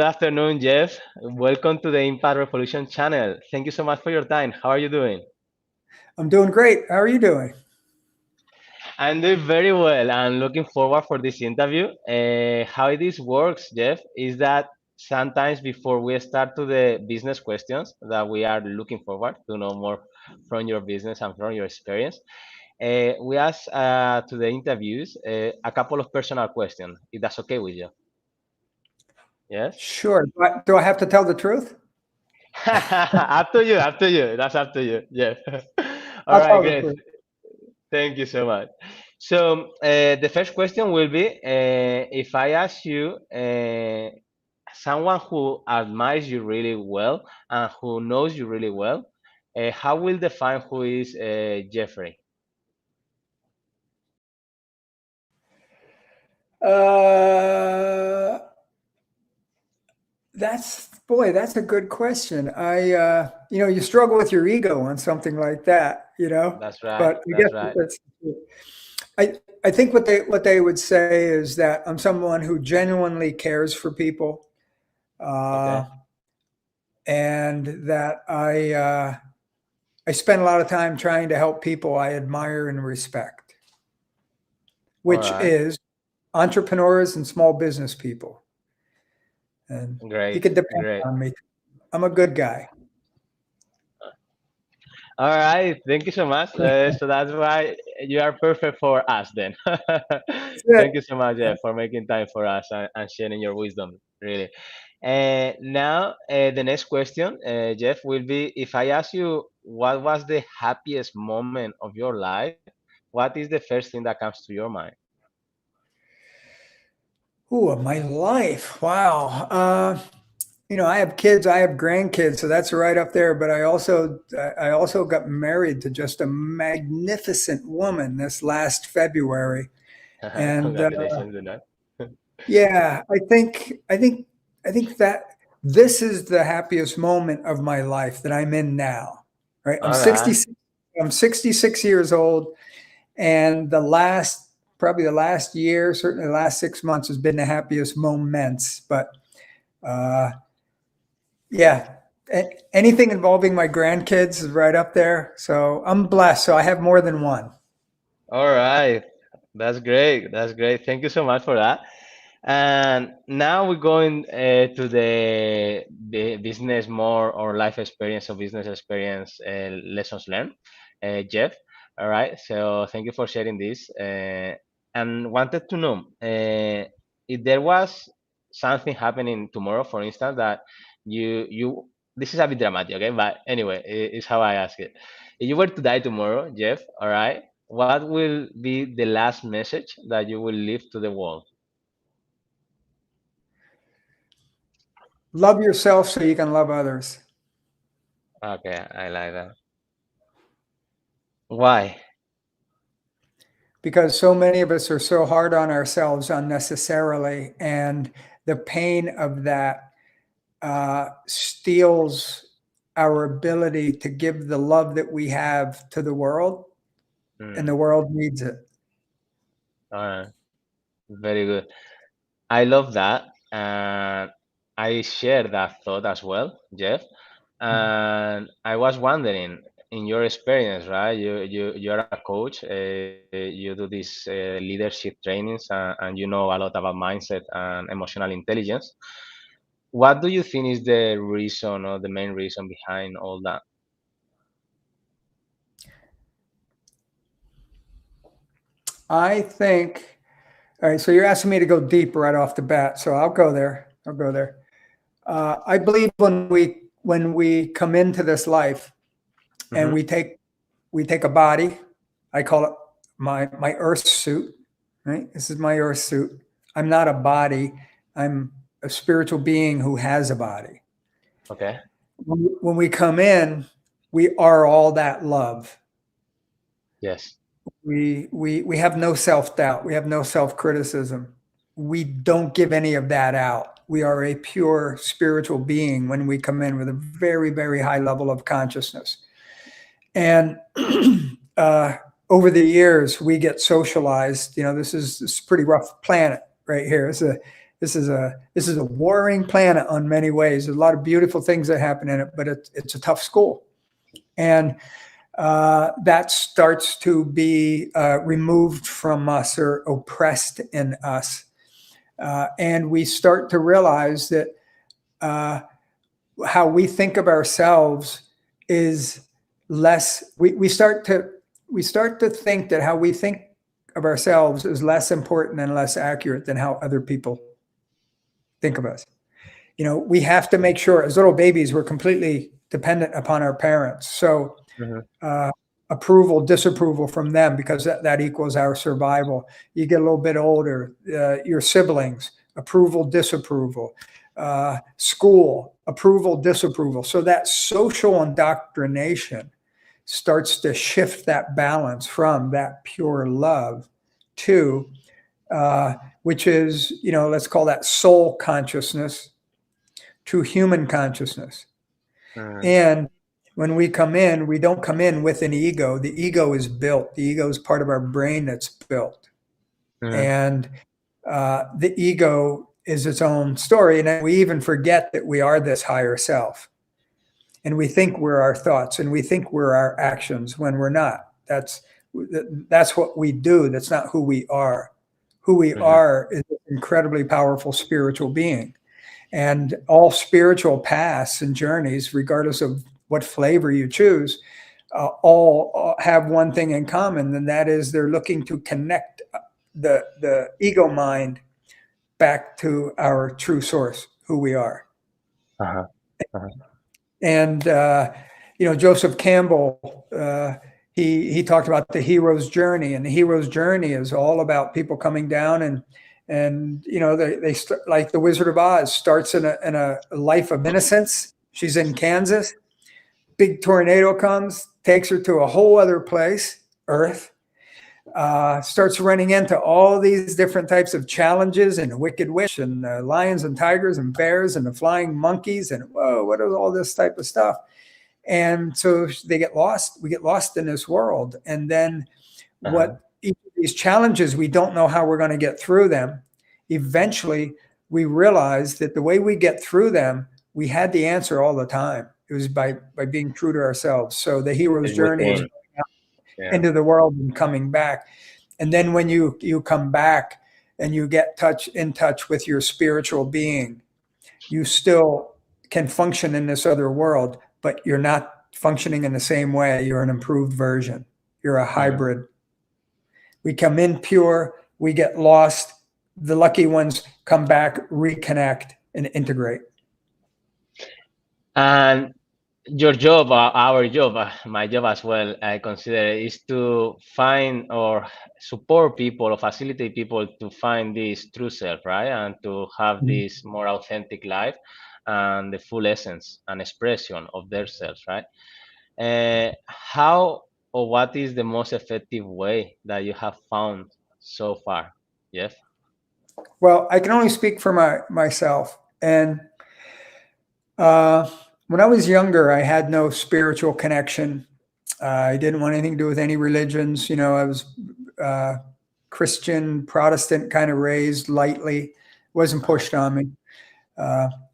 Good afternoon, Jeff. Welcome to the Impact Revolution channel. Thank you so much for your time. How are you doing? I'm doing great. How are you doing? I'm doing very well. I'm looking forward for this interview. How this works, Jeff, is that sometimes before we start to the business questions that we are looking forward to know more from your business and from your experience, we ask to the interviews a couple of personal questions, if that's okay with you. Yes? Sure. Do I have to tell the truth? Up to you, up to you. That's up to you. Yeah. All I'll right, tell the great. truth. Thank you so much. So the first question will be if I ask you someone who admires you really well and who knows you really well, how will define who is Jeffrey? Uh, that's a good question. You struggle with your ego on something like that. That's right. But I guess That's right. that's, I think what they would say is that I'm someone who genuinely cares for people, uh, Okay. and that I spend a lot of time trying to help people I admire and respect, All which right. is entrepreneurs and small business people. And you Great. can depend Great. on me. I'm a good guy. All right, thank you so much. So that's why you are perfect for us then. That's it. Thank you so much for making time for us and sharing your wisdom, really. Now, the next question, Jeff, will be if I ask you what was the happiest moment of your life, what is the first thing that comes to your mind? Ooh, my life. Wow. I have kids. I have grandkids, so that's right up there. But I also got married to just a magnificent woman this last February, and Congratulations on that. yeah, I think that this is the happiest moment of my life that I'm in now. Right, I'm All right. 66. I'm 66 years old, and probably the last year, certainly the last 6 months, has been the happiest moments. But uh, yeah, anything involving my grandkids is right up there. So I'm blessed. So I have more than one. All right. That's great. That's great. Thank you so much for that. And now we're going to the business more or life experience or business experience lessons learned, Jeff. All right. So thank you for sharing this. And wanted to know if there was something happening tomorrow, for instance, that you this is a bit dramatic, okay? But anyway, it's how I ask it. If you were to die tomorrow, Jeff, all right, what will be the last message that you will leave to the world? Love yourself so you can love others. Okay, I like that. Why? Because so many of us are so hard on ourselves unnecessarily, and the pain of that steals our ability to give the love that we have to the world, and Hmm. the world needs it. All right, very good. I love that, and I share that thought as well, Jeff. And I was wondering, in your experience, right? You're a coach. You do these leadership trainings, and you know a lot about mindset and emotional intelligence. What do you think is the reason or the main reason behind all that? I think. All right, so you're asking me to go deep right off the bat, so I'll go there. I'll go there. I believe when we come into this life and Mm-hmm. we take a body. I call it my earth suit. Right, this is my earth suit. I'm not a body. I'm a spiritual being who has a body. Okay. When we come in, we are all that love. Yes. We have no self doubt. We have no self criticism. We don't give any of that out. We are a pure spiritual being when we come in with a very, very high level of consciousness. And uh, over the years, we get socialized. This is a pretty rough planet right here. this is a warring planet on many ways. There's a lot of beautiful things that happen in it, but it's a tough school, and that starts to be removed from us or oppressed in us, and we start to realize that how we think of ourselves is less. We start to think that how we think of ourselves is less important and less accurate than how other people think of us. We have to make sure as little babies we're completely dependent upon our parents. So approval, disapproval from them, because that equals our survival. You get a little bit older, your siblings, approval, disapproval, school, approval, disapproval. So that social indoctrination starts to shift that balance from that pure love to which is, let's call that soul consciousness, to human consciousness. And when we come in, we don't come in with an ego. The ego is built. The ego is part of our brain that's built. And the ego is its own story. And we even forget that we are this higher self. And we think we're our thoughts, and we think we're our actions when we're not. That's what we do. That's not who we are. Who we are is an incredibly powerful spiritual being. And all spiritual paths and journeys, regardless of what flavor you choose, all have one thing in common, and that is they're looking to connect the ego mind back to our true source, who we are. And Joseph Campbell, he talked about the hero's journey, and the hero's journey is all about people coming down and they start, like the Wizard of Oz starts in a life of innocence. She's in Kansas. Big tornado comes, takes her to a whole other place, Earth. Starts running into all these different types of challenges and a wicked witch and lions and tigers and bears and the flying monkeys and whoa, what is all this type of stuff? And so they get lost. We get lost in this world. And then what each of these challenges, we don't know how we're going to get through them. Eventually, we realize that the way we get through them, we had the answer all the time. It was by being true to ourselves. So the hero's journey is into the world and coming back. And then when you come back and you get in touch with your spiritual being, you still can function in this other world, but you're not functioning in the same way. You're an improved version. You're a hybrid. We come in pure, we get lost. The lucky ones come back, reconnect, and integrate. And your job, our job, my job as well, I consider, is to find or support people or facilitate people to find this true self, right? And to have this more authentic life and the full essence and expression of their selves, right? How or what is the most effective way that you have found so far, Jeff? Well, I can only speak for myself. And when I was younger, I had no spiritual connection. I didn't want anything to do with any religions. I was Christian, Protestant, kind of raised lightly. Wasn't pushed on me.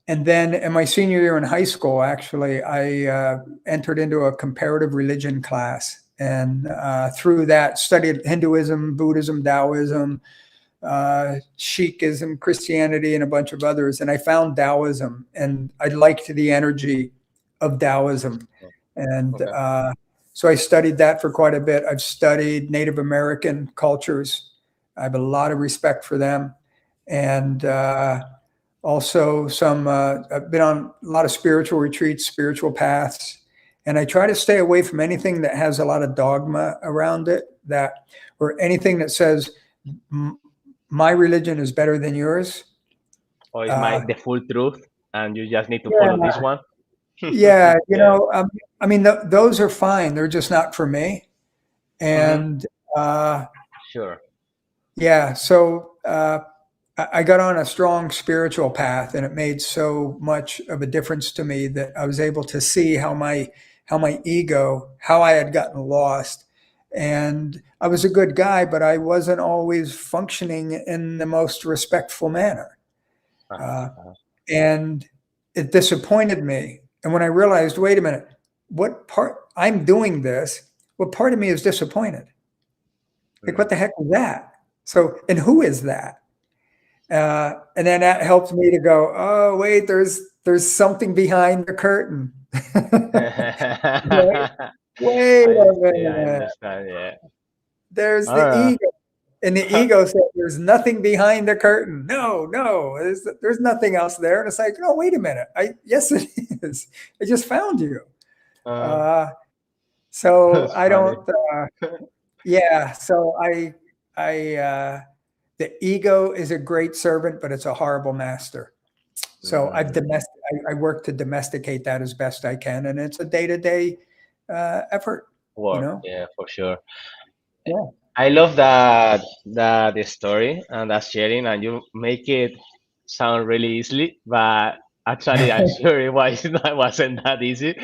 And then in my senior year in high school, actually, I entered into a comparative religion class. And through that, studied Hinduism, Buddhism, Taoism, Sikhism, Christianity, and a bunch of others. And I found Taoism, and I liked the energy of Taoism. And so I studied that for quite a bit. I've studied Native American cultures. I have a lot of respect for them. And also I've been on a lot of spiritual retreats, spiritual paths. And I try to stay away from anything that has a lot of dogma around it, or anything that says, my religion is better than yours. Or is the full truth, and you just need to follow this one? Those are fine. They're just not for me. And sure. Yeah. So I got on a strong spiritual path, and it made so much of a difference to me that I was able to see how my ego, how I had gotten lost. And I was a good guy, but I wasn't always functioning in the most respectful manner. Uh-huh. uh, Uh-huh. and it disappointed me. And when I realized, wait a minute, what part I'm doing this, what part of me is disappointed? Like, Mm. what the heck was that? So, and who is that? And then that helped me to go, oh wait, there's something behind the curtain. Wait, wait I a see. I minute. understand. Yeah. There's All the right. ego. And the ego said, there's nothing behind the curtain. No, no, there's nothing else there. And it's like, no, wait a minute. Yes, it is. I just found you. Uh, Uh, so that's I funny. don't, yeah. So the ego is a great servant, but it's a horrible master. So Mm. I work to domesticate that as best I can. And it's a day-to-day effort, you Work. know? Yeah, for sure. Yeah. I love that story and that sharing, and you make it sound really easily, but actually, I'm sure it was it wasn't that easy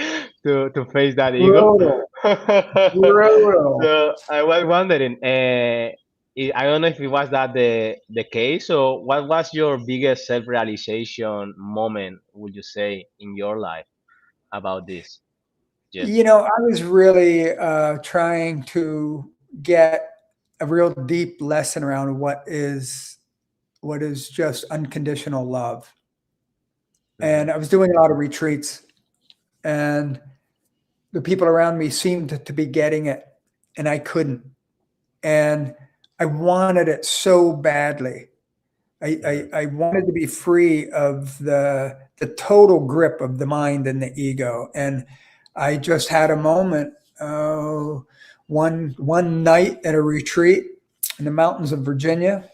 to face that ego. Brutal, brutal. So I was wondering, I don't know if it was that the case. So, what was your biggest self-realization moment? Would you say in your life about this, Jeff? I was really trying to get a real deep lesson around what is just unconditional love. Mm-hmm. And I was doing a lot of retreats, and the people around me seemed to be getting it, and I couldn't. And I wanted it so badly. Mm-hmm. I wanted to be free of the total grip of the mind and the ego. And I just had a moment, one night at a retreat in the mountains of Virginia,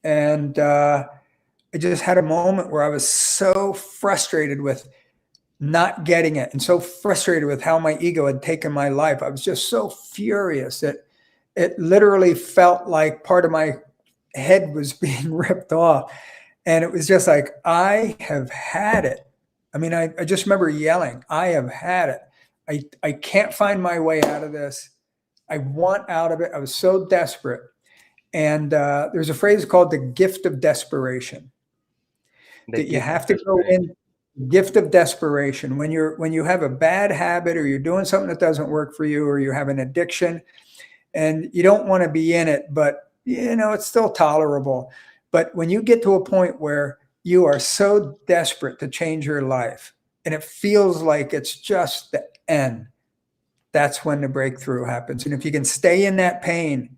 and I just had a moment where I was so frustrated with not getting it, and so frustrated with how my ego had taken my life. I was just so furious that it literally felt like part of my head was being ripped off. And it was just like, I have had it. I mean, I just remember yelling, I have had it. I can't find my way out of this. I want out of it. I was so desperate. And there's a phrase called the gift of desperation, The that you gift of have to go desperation. in. Gift of desperation, when you have a bad habit, or you're doing something that doesn't work for you, or you have an addiction, and you don't want to be in it, but it's still tolerable. But when you get to a point where you are so desperate to change your life, and it feels like it's just the end, that's when the breakthrough happens. And if you can stay in that pain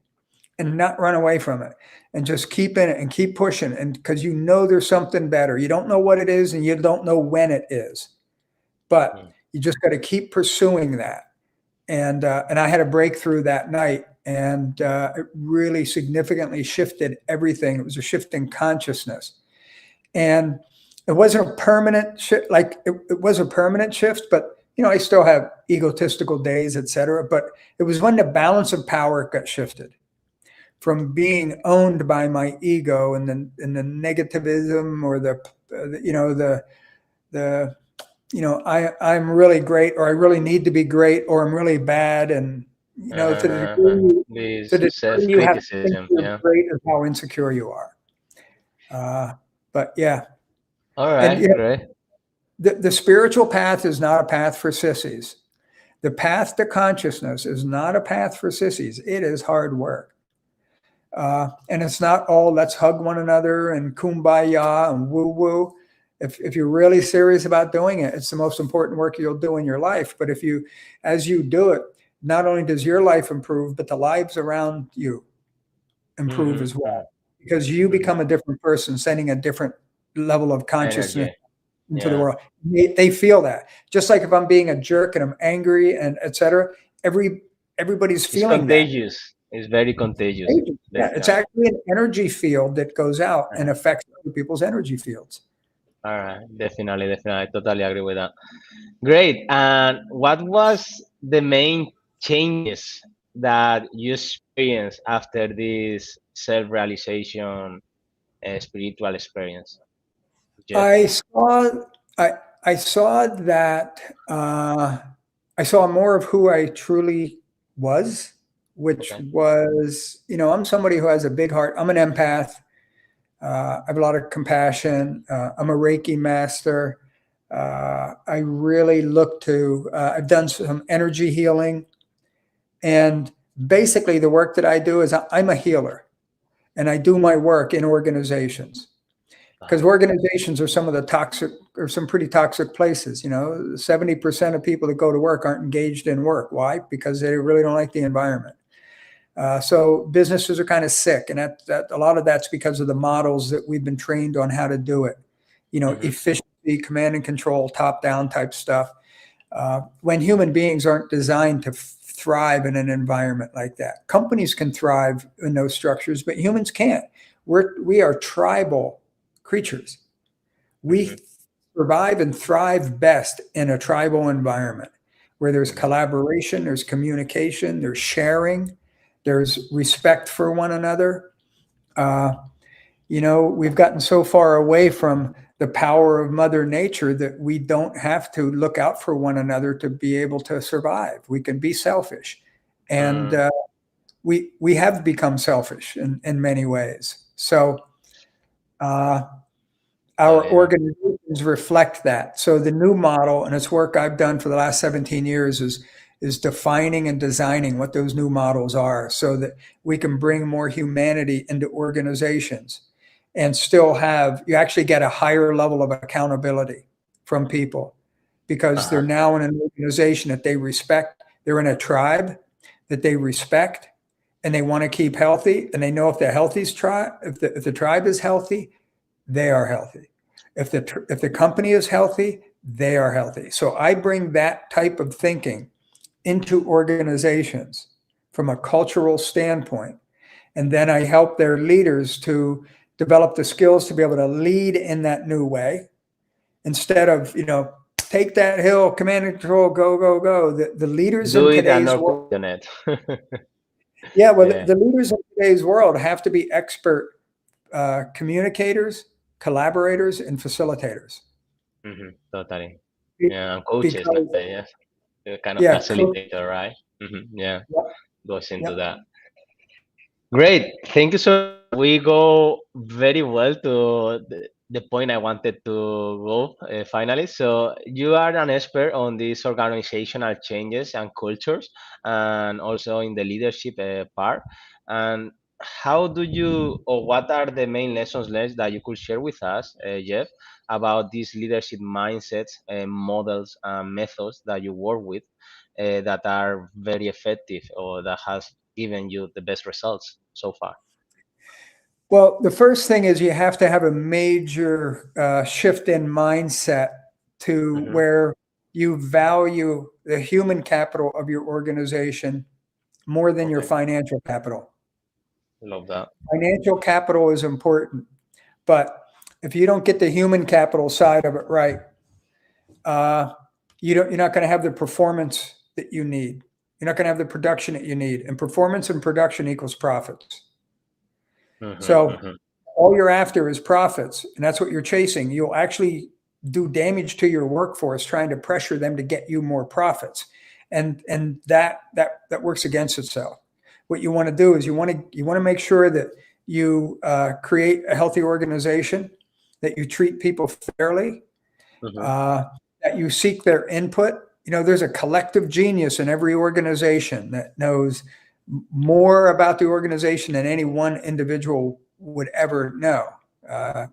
and not run away from it, and just keep in it and keep pushing, and because there's something better, you don't know what it is, and you don't know when it is, but Mm. you just got to keep pursuing that. And I had a breakthrough that night, and it really significantly shifted everything. It was a shift in consciousness, and it wasn't a permanent shift. Like it was a permanent shift, but I still have egotistical days, etc. But it was when the balance of power got shifted from being owned by my ego and the negativism, or the I'm really great, or I really need to be great, or I'm really bad. And to the Uh-huh. degree This you have to think self-criticism. you're Yeah. great is how insecure you are. But yeah, All and right. Great. the spiritual path is not a path for sissies. The path to consciousness is not a path for sissies. It is hard work. And it's not all let's hug one another and kumbaya and woo woo. If you're really serious about doing it, it's the most important work you'll do in your life. But as you do it, not only does your life improve, but the lives around you improve Mm-hmm. as well, because you Mm-hmm. become a different person, sending a different level of consciousness Energy. into the Yeah. world. They feel that. Just like if I'm being a jerk and I'm angry and etc. Everybody's It's feeling that. contagious. It's very contagious. Yeah, it's Definitely. actually an energy field that goes out and Uh-huh. affects other people's energy fields. All right. Definitely. Definitely. I totally agree with that. Great. And what was the main changes that you experienced after this self-realization spiritual experience, Jeff? I saw, I, I saw that I saw more of who I truly was, which Okay. was, I'm somebody who has a big heart. I'm an empath. I have a lot of compassion. I'm a Reiki master. I really look to, I've done some energy healing. And basically, the work that I do is I'm a healer, and I do my work in organizations, because organizations are some of the toxic, or some pretty toxic places. 70% of people that go to work aren't engaged in work. Why? Because they really don't like the environment. So businesses are kind of sick, and that a lot of that's because of the models that we've been trained on how to do it. Efficiency, command and control, top down type stuff. When human beings aren't designed to thrive in an environment like that. Companies can thrive in those structures, but humans can't. We are tribal creatures. We survive and thrive best in a tribal environment where there's collaboration, there's communication, there's sharing, there's respect for one another. We've gotten so far away from the power of Mother Nature that we don't have to look out for one another to be able to survive. We can be selfish, and we have become selfish in many ways. So our organizations reflect that. So the new model, and it's work I've done for the last 17 years, is defining and designing what those new models are, so that we can bring more humanity into organizations and still you actually get a higher level of accountability from people, because they're now in an organization that they respect. They're in a tribe that they respect, and they want to keep healthy. And they know if if the tribe is healthy, they are healthy. If the company is healthy, they are healthy. So I bring that type of thinking into organizations from a cultural standpoint, and then I help their leaders to develop the skills to be able to lead in that new way, instead of take that hill, command and control, go go go. The leaders Do in it and today's not world, question it. the leaders in today's world have to be expert communicators, collaborators, and facilitators. Totally. Yeah, and coaches, Because yes. Kind of facilitator, right? Yeah, Yep, goes into yep. that. Great. Thank you so much. We go very well to the point I wanted to go finally. So you are an expert on these organizational changes and cultures, and also in the leadership part. And how do you, or what are the main lessons learned that you could share with us, Jeff, about these leadership mindsets, models, and methods that you work with that are very effective or that has given you the best results so far? Well, the first thing is you have to have a major shift in mindset to Hmm. where you value the human capital of your organization more than your Okay, financial capital. love that. Financial capital is important, but if you don't get the human capital side of it right, you're not going to have the performance that you need. You're not going to have the production that you need. And performance and production equals profits. Hmm. So Hmm. all you're after is profits, and that's what you're chasing. You'll actually do damage to your workforce trying to pressure them to get you more profits, and that works against itself. What you want to do is you want to make sure that you create a healthy organization, that you treat people fairly, Hmm. uh, that you seek their input. There's a collective genius in every organization that knows more about the organization than any one individual would ever know,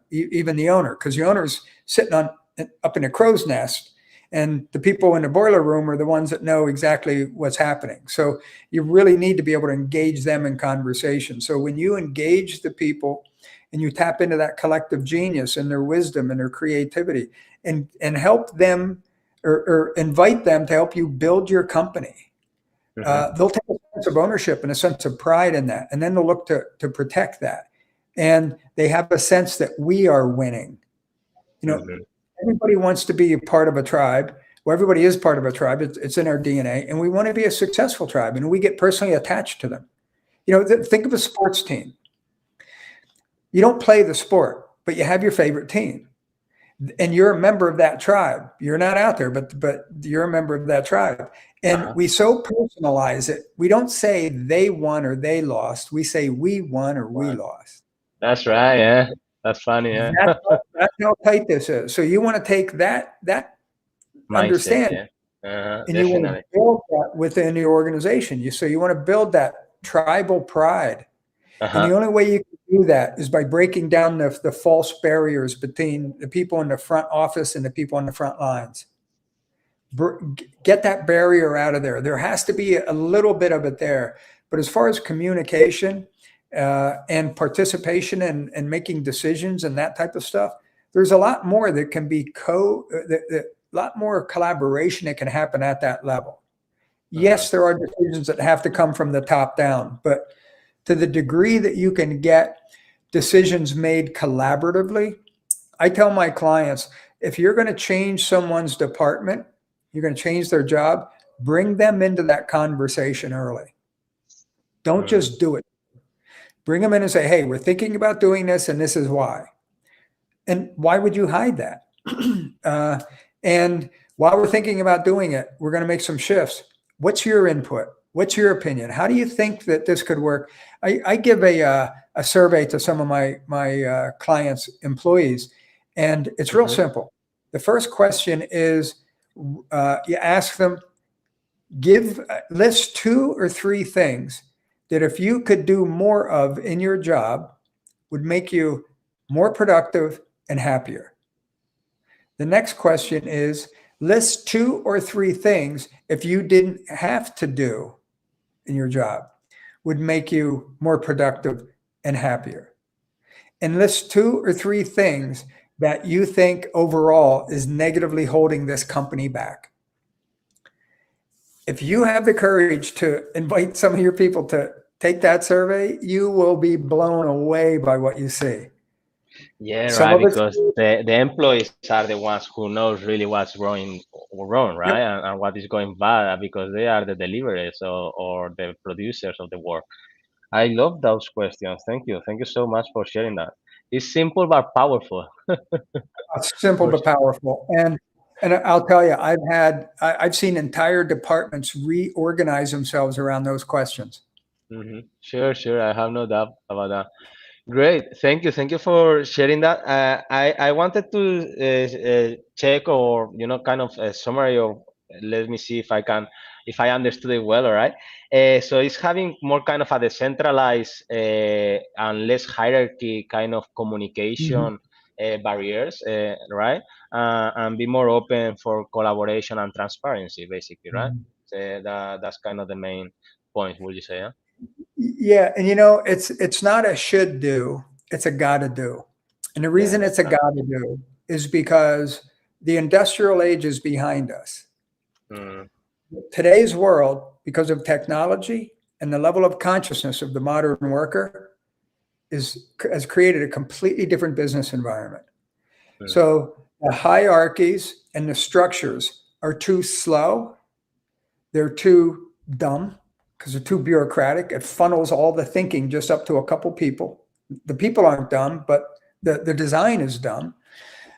even the owner, because the owner's sitting up in a crow's nest, and the people in the boiler room are the ones that know exactly what's happening. So you really need to be able to engage them in conversation. So when you engage the people and you tap into that collective genius and their wisdom and their creativity, and help them, or invite them to help you build your company, Hmm. they'll take a sense of ownership and a sense of pride in that, and then they'll look to protect that. And they have a sense that we are winning. Hmm. Everybody wants to be a part of a tribe. Well, everybody is part of a tribe. It's in our DNA, and we want to be a successful tribe, and we get personally attached to them. Think of a sports team. You don't play the sport, but you have your favorite team, and you're a member of that tribe. You're not out there, but you're a member of that tribe. And Uh-huh. we so personalize it. We don't say they won or they lost. We say we won or we One. lost. That's right. Yeah. That's funny, yeah. That's how tight this is. So you want to take that Mindset, understanding yeah. and you want to Definitely. build that within your organization. So you want to build that tribal pride. And the Uh-huh. only way you can do that is by breaking down the false barriers between the people in the front office and the people on the front lines. Get that barrier out of there. There has to be a little bit of it there. But as far as communication and participation and making decisions and that type of stuff, there's a lot more that can be a lot more collaboration that can happen at that level. Uh-huh. Yes, there are decisions that have to come from the top down, but to the degree that you can get decisions made collaboratively, I tell my clients, if you're going to change someone's department, you're going to change their job, bring them into that conversation early. Don't Mm. just do it. Bring them in and say, hey, we're thinking about doing this and this is why. And why would you hide that? And while we're thinking about doing it, we're going to make some shifts. What's your input? What's your opinion? How do you think that this could work? I give a survey to some of my clients' employees, and it's real Mm-hmm. simple. The first question is you ask them, list 2 or 3 things that if you could do more of in your job would make you more productive and happier. The next question is list 2 or 3 things if you didn't have to do in your job would make you more productive and happier. And list 2 or 3 things that you think overall is negatively holding this company back. If you have the courage to invite some of your people to take that survey, you will be blown away by what you see. Yeah, Some right. of it's, Because the employees are the ones who knows really what's going wrong, yep, right? And what is going bad because they are the deliverers or the producers of the work. I love those questions. Thank you. Thank you so much for sharing that. It's simple but powerful. simple For but powerful. And I'll tell you, I've seen entire departments reorganize themselves around those questions. Sure, sure. I have no doubt about that. Great. Thank you for sharing that. I wanted to check or kind of a summary of. Let me see if I can, if I understood it well. All right. So it's having more kind of a decentralized and less hierarchy kind of Mhm. communication barriers, right? And be more open for collaboration and transparency, basically, right? Mhm. So that's kind of the main point. Would you say? Yeah. Yeah, and it's not a should do, it's a gotta do. And the Yeah. reason it's a gotta do is because the industrial age is behind us. Mm, Today's world, because of technology and the level of consciousness of the modern worker, has created a completely different business environment. mm, So the hierarchies and the structures are too slow. They're too dumb because they're too bureaucratic. It funnels all the thinking just up to a couple people. The people aren't dumb, but the design is dumb.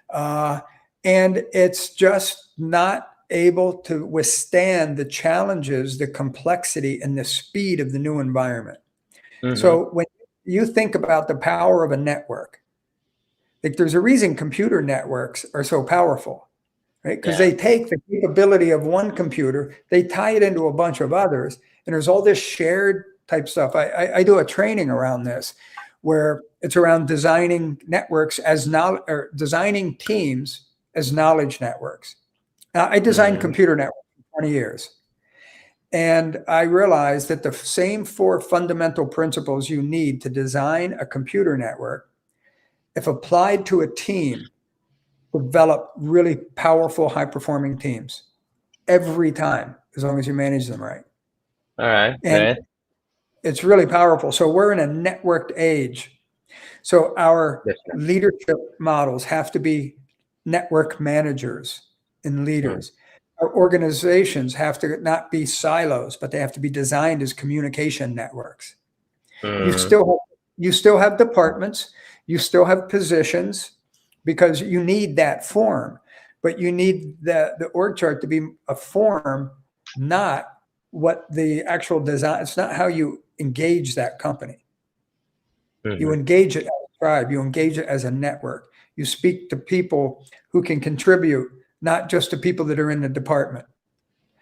Uh, and it's just not able to withstand the challenges, the complexity, and the speed of the new environment. mm-hmm. So when you think about the power of a network, like there's a reason computer networks are so powerful, right? Because Yeah. they take the capability of one computer, they tie it into a bunch of others, and there's all this shared type stuff. I do a training around this where it's around designing networks as knowledge or designing teams as knowledge networks. Now, I designed Mm-hmm. computer networks for 20 years. And I realized that the same 4 fundamental principles you need to design a computer network, if applied to a team, develop really powerful, high performing teams every time, as long as you manage them right. All right. And Great. it's really powerful. So we're in a networked age. So our Definitely. leadership models have to be network managers and Mm, leaders. Our organizations have to not be silos, but they have to be designed as communication networks. You mm, still you still have departments, you still have positions because you need that form, but you need the org chart to be a form, not what the actual design. It's not how you engage that company. You mhm. engage it as tribe. You engage it as a network. You speak to people who can contribute, not just to people that are in the department.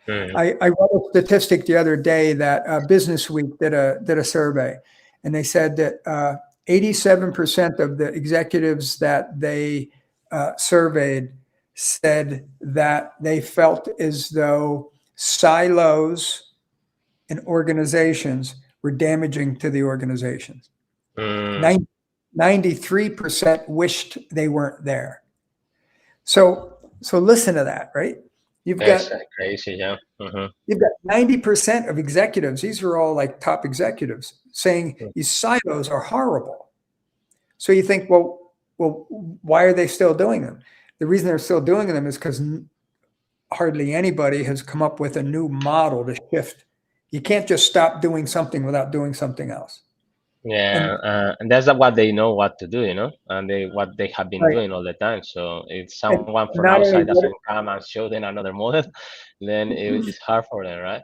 Mm, I read a statistic the other day that Business Week did a survey, and they said that 87% of the executives that they surveyed said that they felt as though silos in organizations were damaging to the organizations. mm. 93% wished they weren't there. So listen to that, right? You've got That's crazy, yeah. Hmm. You've got 90% of executives, these are all like top executives, saying these silos are horrible. So you think, well, why are they still doing them? The reason they're still doing them is because hardly anybody has come up with a new model to shift. You can't just stop doing something without doing something else. Yeah, And and that's what they know what to do, and what they have been right, doing all the time. So if and someone from not only outside what, doesn't come and show them another model, then it's hard for them, right?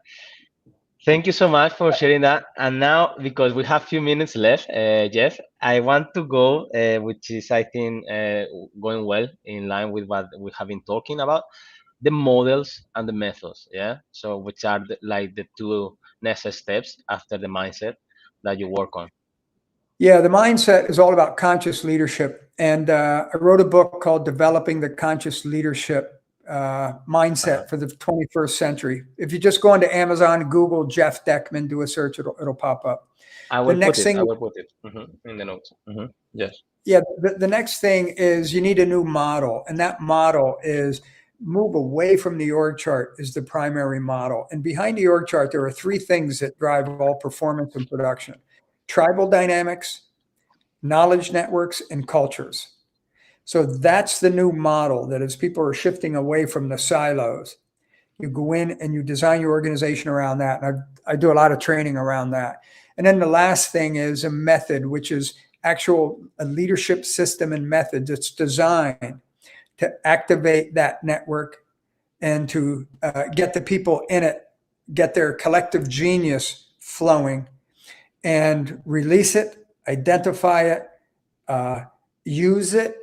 Thank you so much for sharing that. And now, because we have few minutes left, Jeff, I want to go, which is, I think, going well in line with what we have been talking about, the models and the methods. Yeah. So, which are like the two next steps after the mindset that you work on. yeah, the mindset is all about conscious leadership. And I wrote a book called Developing the Conscious Leadership Uh-huh. Mindset for the 21st Century. If you just go into Amazon, Google Jeff Deckman, do a search, it'll pop up. I The will put next it. thing, I will put it in the notes. Yes. yeah, the next thing is you need a new model. And that model is move away from the org chart is the primary model. And behind the org chart, there are three things that drive all performance and production: tribal dynamics, knowledge networks, and cultures. So that's the new model, that as people are shifting away from the silos, you go in and you design your organization around that. And I do a lot of training around that. And then the last thing is a method, which is actual a leadership system and method that's designed to activate that network and to get the people in it, get their collective genius flowing, and release it, identify it, uh, use it,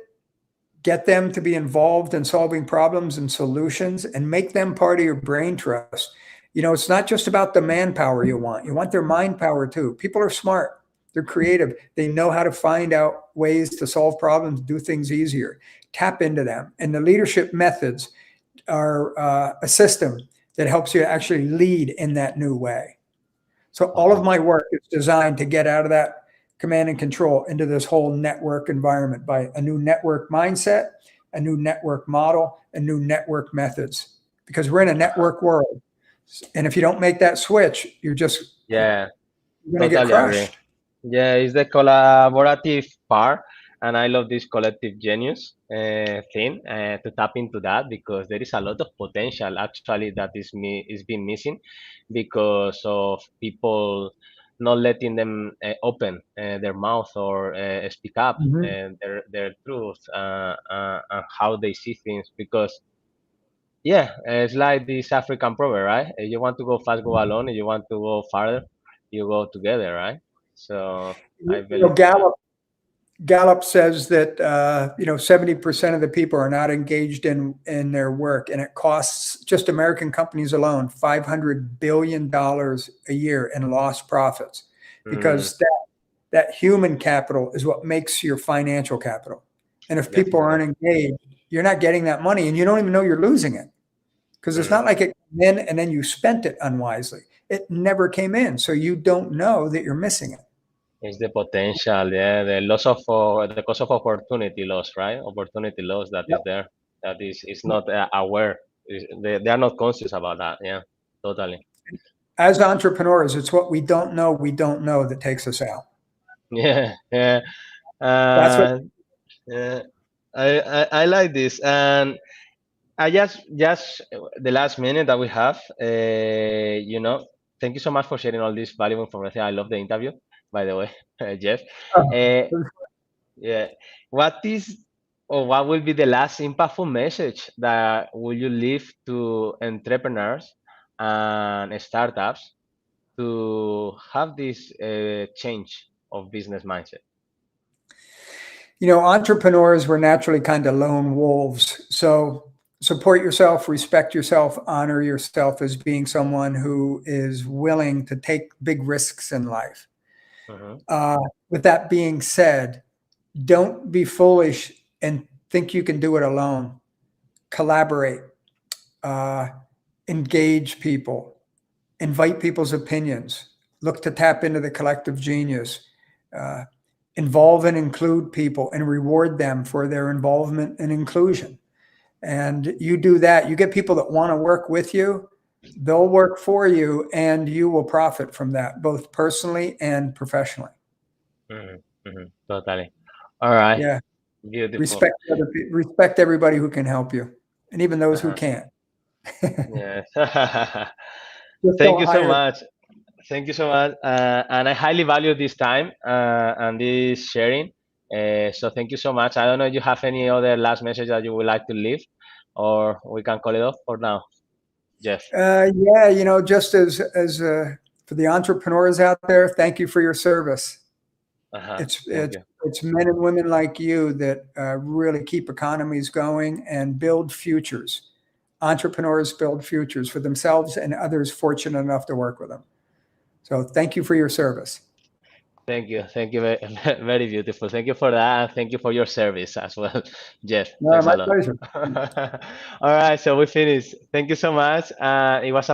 get them to be involved in solving problems and solutions, and make them part of your brain trust. It's not just about the manpower you want their mind power too. People are smart, they're creative, they know how to find out ways to solve problems, do things easier. Tap into them. And the leadership methods are a system that helps you actually lead in that new way. So all of Mhm. my work is designed to get out of that command and control into this whole network environment by a new network mindset, a new network model, and new network methods. Because we're in a Uh-huh. network world. And if you don't make that switch, Yeah. you're going to get Totally agree. crushed. Yeah, it's the collaborative part, and I love this collective genius thing to tap into that because there is a lot of potential actually that is being missing because of people not letting them open their mouth or speak up Mhm. their truth and how they see things because yeah, it's like this African proverb, right? If you want to go fast, go alone. If you want to go farther, you go together, right? So I You know, believe in that. Gallup says that 70% of the people are not engaged in their work, and it costs just American companies alone $500 billion a year in lost profits, Mm, because that human capital is what makes your financial capital. And if people definitely. aren't engaged, you're not getting that money, and you don't even know you're losing it, because it's Mm. not like it came in and then you spent it unwisely. It never came in, so you don't know that you're missing it. It's the potential, yeah, the the cost of opportunity loss, right? Opportunity loss that is Yep. there, that is not aware. They are not conscious about that. Yeah, totally. As entrepreneurs, it's what we don't know that takes us out. Yeah, yeah. That's what. Uh, yeah. I like this, and I just the last minute that we have, thank you so much for sharing all this valuable information. I love the interview, by the way, Jeff. Uh, yeah, what is or what will be the last impactful message that will you leave to entrepreneurs and startups to have this change of business mindset? Entrepreneurs were naturally kind of lone wolves. So support yourself, respect yourself, honor yourself as being someone who is willing to take big risks in life. Hmm. Uh, with that being said, don't be foolish and think you can do it alone. Collaborate, uh, engage people, invite people's opinions, look to tap into the collective genius, uh, involve and include people and reward them for their involvement and inclusion. And you do that, you get people that want to work with you, they'll work for you, and you will profit from that, both personally and professionally. Hmm. Hmm. Totally. All right. Yeah. Beautiful. Respect everybody who can help you, and even those who Uh-huh. can't. Yes. Just Thank don't you so hire. much. Thank you so much. And I highly value this time and this sharing. So thank you so much. I don't know if you have any other last message that you would like to leave, or we can call it off for now, Jeff. Yeah, just as for the entrepreneurs out there, thank you for your service. Uh-huh. It's Thank it's you. it's men and women like you that really keep economies going and build futures. Entrepreneurs build futures for themselves and others fortunate enough to work with them. So thank you for your service. Thank you. Thank you. Very, very beautiful. Thank you for that. And thank you for your service as well, Jeff. No, Thanks my a lot. pleasure. All right. So we finished. Thank you so much. It was a